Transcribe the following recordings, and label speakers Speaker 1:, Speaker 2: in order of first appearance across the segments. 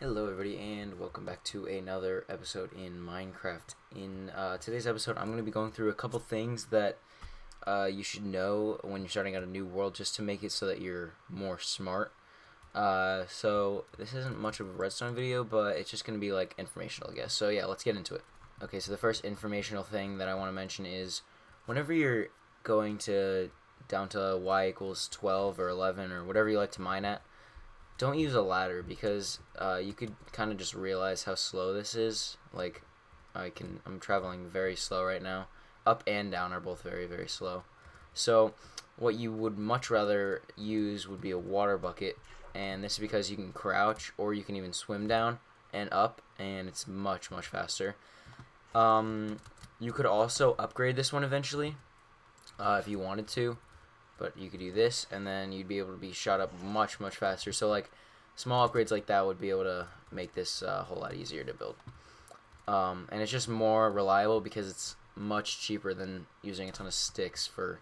Speaker 1: Hello everybody and welcome back to another episode in Minecraft. In today's episode I'm going to be going through a couple things that you should know when you're starting out a new world just to make it so that you're more smart. So this isn't much of a redstone video, but it's just going to be like informational, I guess. So yeah, let's get into it. Okay, so the first informational thing that I want to mention is whenever you're going to down to y equals 12 or 11 or whatever you like to mine at, don't use a ladder because you could kind of just realize how slow this is. Like, I'm traveling very slow right now. Up and down are both very, very slow. So what you would much rather use would be a water bucket, and this is because you can crouch or you can even swim down and up, and it's much, much faster. You could also upgrade this one eventually if you wanted to. But you could do this, and then you'd be able to be shot up much, much faster. So, like, small upgrades like that would be able to make this a whole lot easier to build. And it's just more reliable because it's much cheaper than using a ton of sticks for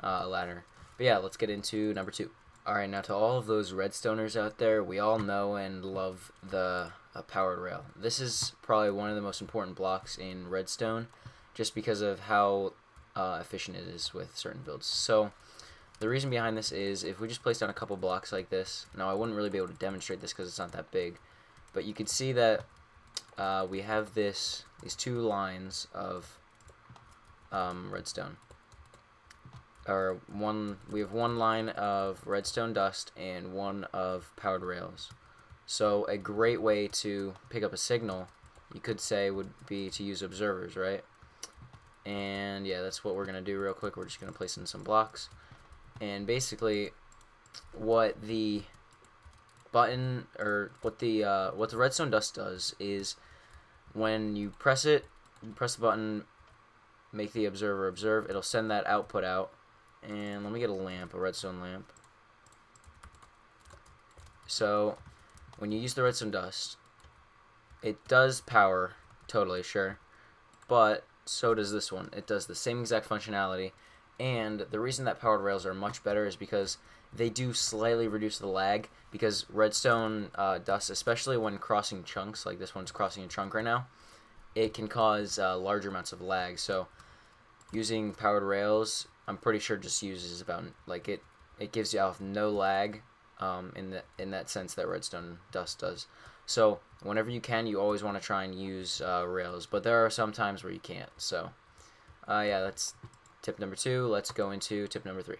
Speaker 1: a ladder. But yeah, let's get into number 2. Alright, now to all of those redstoners out there, we all know and love the powered rail. This is probably one of the most important blocks in redstone just because of how efficient it is with certain builds. So the reason behind this is if we just place down a couple blocks like this, now I wouldn't really be able to demonstrate this because it's not that big, but you could see that we have these two lines of redstone. We have one line of redstone dust and one of powered rails. So a great way to pick up a signal, you could say, would be to use observers, right? And yeah, that's what we're going to do real quick. We're just going to place in some blocks. And basically, what the button or what the redstone dust does is when you press it, you press the button, make the observer observe. It'll send that output out. And let me get a lamp, a redstone lamp. So when you use the redstone dust, it does power totally, sure, but so does this one. It does the same exact functionality. And the reason that powered rails are much better is because they do slightly reduce the lag, because redstone dust, especially when crossing chunks, like this one's crossing a chunk right now, it can cause larger amounts of lag. So using powered rails, I'm pretty sure just uses about, like, it gives you off no lag in that sense that redstone dust does. So whenever you can, you always want to try and use rails, but there are some times where you can't. So yeah, that's tip number 2. Let's go into tip number 3.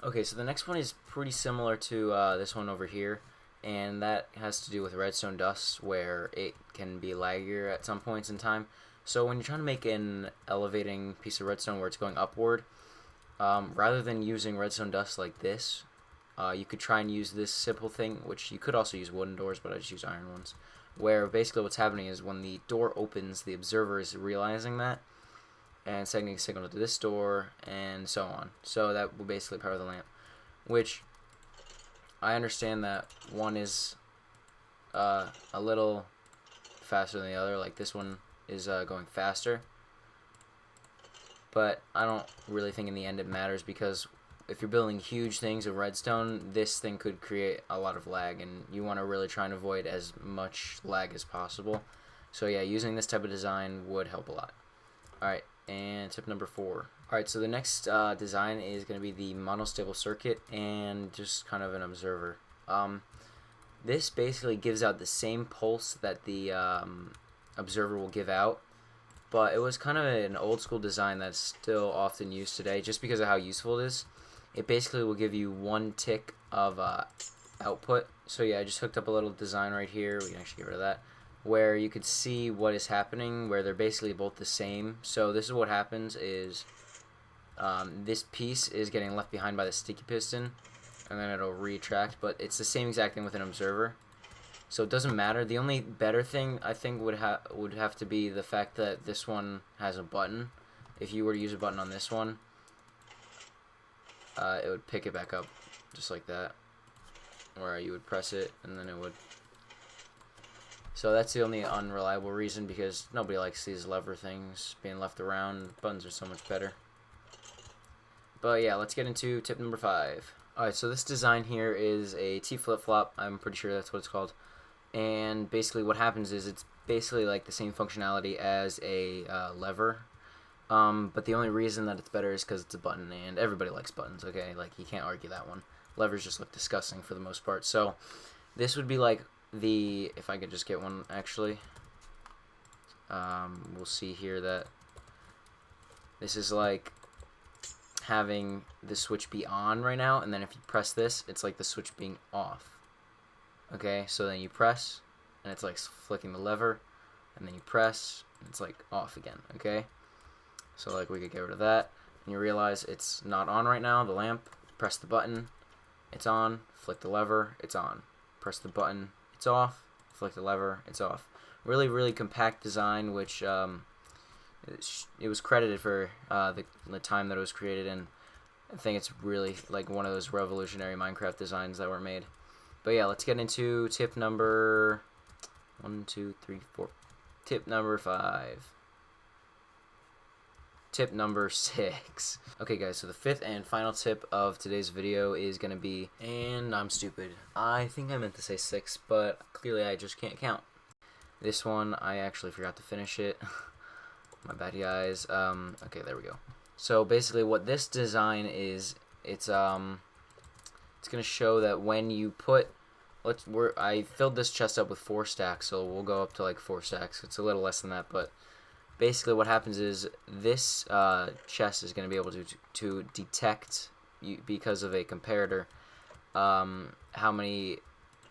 Speaker 1: Okay, so the next one is pretty similar to this one over here, and that has to do with redstone dust, where it can be laggier at some points in time. So when you're trying to make an elevating piece of redstone where it's going upward, rather than using redstone dust like this, you could try and use this simple thing, which you could also use wooden doors, but I just use iron ones, where basically what's happening is when the door opens, the observer is realizing that, and sending a signal to this door, and so on. So that will basically power the lamp, which I understand that one is a little faster than the other. Like this one is going faster, but I don't really think in the end it matters, because if you're building huge things of redstone, this thing could create a lot of lag, and you want to really try and avoid as much lag as possible. So yeah, using this type of design would help a lot. Alright, and tip number 4. Alright, so the next design is going to be the monostable circuit and just kind of an observer. This basically gives out the same pulse that the observer will give out, but it was kind of an old school design that's still often used today just because of how useful it is. It basically will give you 1 tick of output. So yeah, I just hooked up a little design right here. We can actually get rid of that, where you could see what is happening, where they're basically both the same. So this is what happens is this piece is getting left behind by the sticky piston, and then it'll retract, but it's the same exact thing with an observer. So it doesn't matter. The only better thing I think would have to be the fact that this one has a button. If you were to use a button on this one, it would pick it back up just like that, where you would press it and then it would. So that's the only unreliable reason, because nobody likes these lever things being left around. Buttons are so much better. But yeah, let's get into tip number 5. Alright, so this design here is a T flip-flop. I'm pretty sure that's what it's called. And basically what happens is it's basically like the same functionality as a lever. But the only reason that it's better is because it's a button, and everybody likes buttons, okay? Like, you can't argue that one. Levers just look disgusting for the most part. So this would be like the, if I could just get one actually, we'll see here that this is like having the switch be on right now, and then if you press this, it's like the switch being off. Okay, so then you press, and it's like flicking the lever, and then you press, and it's like off again, okay? So like we could get rid of that, and you realize it's not on right now, the lamp, press the button, it's on, flick the lever, it's on. Press the button, it's off, flick the lever, it's off. Really, really compact design, which it was credited for the time that it was created in. I think it's really like one of those revolutionary Minecraft designs that were made. But yeah, let's get into tip number 4. Tip number 5. Tip number 6. Okay guys, so the 5th and final tip of today's video is going to be, and I'm stupid, I think I meant to say 6, but clearly I just can't count. This one, I actually forgot to finish it. My bad guys. Okay, there we go. So basically what this design is, it's going to show that when you put, I filled this chest up with 4 stacks, so we'll go up to like 4 stacks. It's a little less than that, but basically what happens is this chest is going to be able to detect, because of a comparator, how many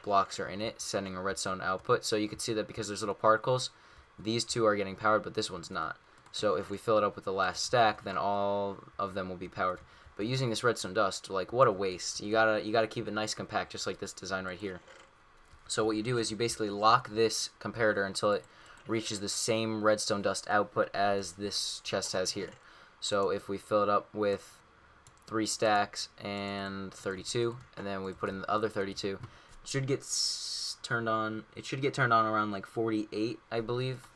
Speaker 1: blocks are in it, sending a redstone output. So you can see that because there's little particles, these 2 are getting powered, but this one's not. So if we fill it up with the last stack, then all of them will be powered. But using this redstone dust, like, what a waste. You gotta keep it nice compact, just like this design right here. So what you do is you basically lock this comparator until it reaches the same redstone dust output as this chest has here. So if we fill it up with 3 stacks and 32, and then we put in the other 32, it should get turned on. It should get turned on around like 48, I believe,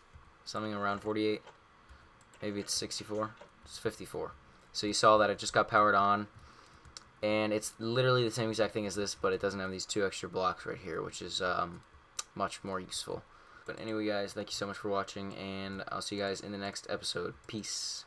Speaker 1: something around 48. Maybe it's 64. It's 54. So you saw that it just got powered on, and it's literally the same exact thing as this, but it doesn't have these 2 extra blocks right here, which is much more useful. But anyway guys, thank you so much for watching, and I'll see you guys in the next episode. Peace.